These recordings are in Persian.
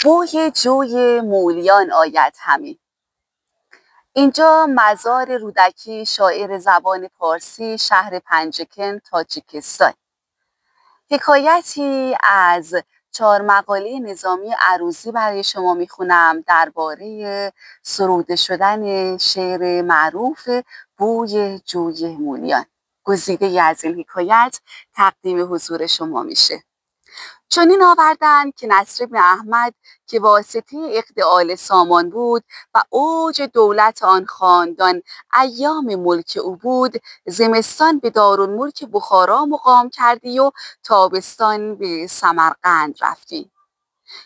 بوی جوی مولیان آید همی. اینجا مزار رودکی شاعر زبان پارسی شهر پنجکن تاجیکستان. حکایتی از 4 مقاله نظامی عروضی برای شما میخونم درباره سروده شدن شعر معروف بوی جوی مولیان. گزیده از این حکایت تقدیم حضور شما میشه. چنین آوردند که نصر بن احمد که واسطه عقد آل سامان بود و اوج دولت آن خاندان ایام ملک او بود، زمستان به دارالملک بخارا مقام کردی و تابستان به سمرقند رفتی.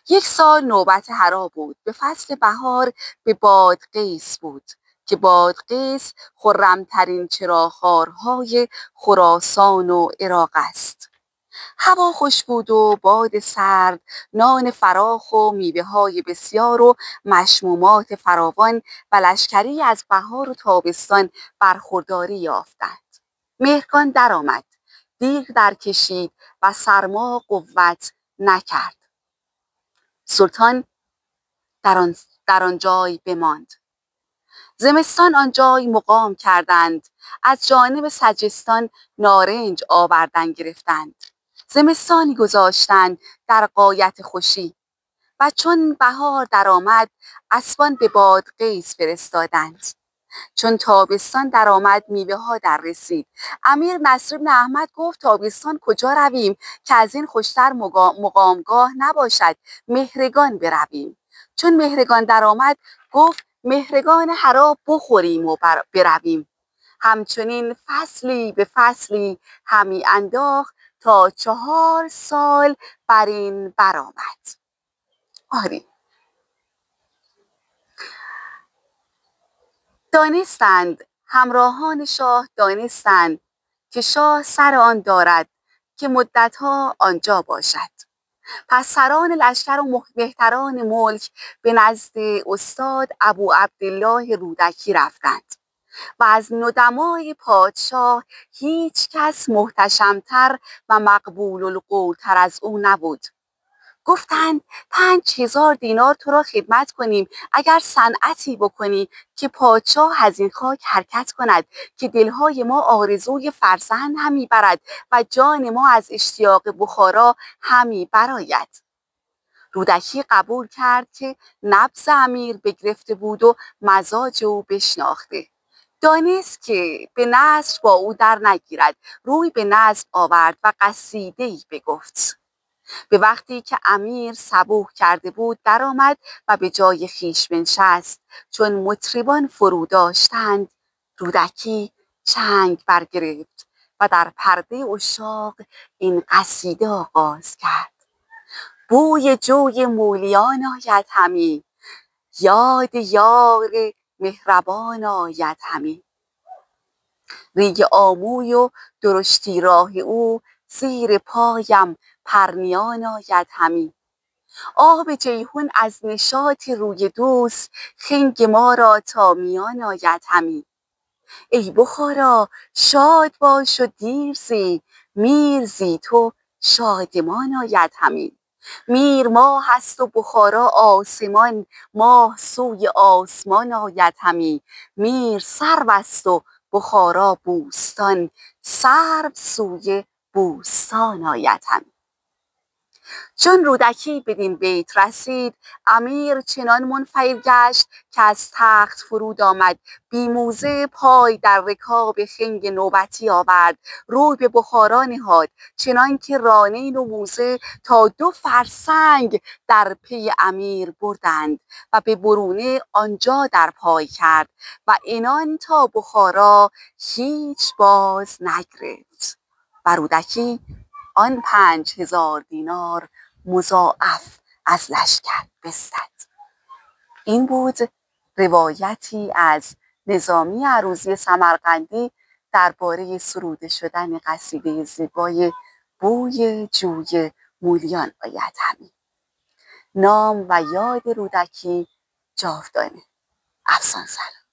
1 سال نوبت هری بود. به فصل بهار به بادغیس بود که بادغیس خرمترین چراخوارهای خراسان و عراق است. هوا خوش بود و باد سرد، نان فراخ و میوه‌های بسیار و مشمومات فراوان و لشکری از بهار و تابستان برخورداری یافتند. مهرگان درآمد، دیگ درکشید و سرما قوت نکرد. سلطان در آن جای بماند. زمستان آن جای مقام کردند. از جانب سجستان نارنج آوردن گرفتند. زمستانی گذاشتند در غایت خوشی و چون بهار درآمد اسبان به بادغیس فرستادند. چون تابستان درآمد میوه ها در رسید. امیر نصر بن احمد گفت تابستان کجا رویم که از این خوشتر مقامگاه نباشد، مهرگان برویم. چون مهرگان درآمد گفت مهرگان هری بخوریم و برویم. همچنین فصلی به فصلی همی انداخت تا 4 سال بر این برآمد. آری دانستند همراهان شاه دانستند که شاه سر آن دارد که مدتها آنجا باشد. پس سران لشکر و مهتران ملک به نزد استاد ابو عبدالله رودکی رفتند و از ندمای پادشاه هیچ کس محتشمتر و مقبول القولتر از او نبود. گفتند 5000 دینار تو را خدمت کنیم اگر صنعتی بکنی که پادشاه از این خاک حرکت کند، که دلهای ما آرزوی فرزند همی برد و جان ما از اشتیاق بخارا همی برآید. رودکی قبول کرد که نبض امیر بگرفته بود و مزاج او بشناخته. دانست که به نثر با او در نگیرد. روی به نظم آورد و قصیده‌ای بگفت. به وقتی که امیر صبوح کرده بود درآمد و به جای خویش بنشست. چون مطربان فرو داشتند رودکی چنگ برگرفت و در پرده عشاق این قصیده آغاز کرد. بوی جوی مولیان آید همی، یاد یار مهربان آید همی. ریگ آموی و درشتی راه او، زیر پایم پرنیان آید همی. آب جیحون از نشاط روی دوست، خنگ ما را تا میان آید همی. ای بخارا شاد باش و دیر زی، میر زی تو شادمان آید همی. میر ماه است و بخارا آسمان، ماه سوی آسمان آید همی. میر سرو است و بخارا بوستان، سرو سوی بوستان آید همی. چون رودکی بدین بیت رسید امیر چنان منفعل گشت که از تخت فرود آمد. بی موزه پای در رکاب خنگ نوبتی آورد. روی به بخارا نهاد چنان که رانین و موزه تا 2 فرسنگ در پی امیر بردند و به برونه آنجا در پای کرد و عنان تا بخارا هیچ باز نگرفت و رودکی آن 5000 دینار مضاعف از لشکر بستد. این بود روایتی از نظامی عروضی سمرقندی درباره سروده شدن قصیده زیبای بوی جوی مولیان آید همی. نام و یاد رودکی جاودانه. افسان سلام.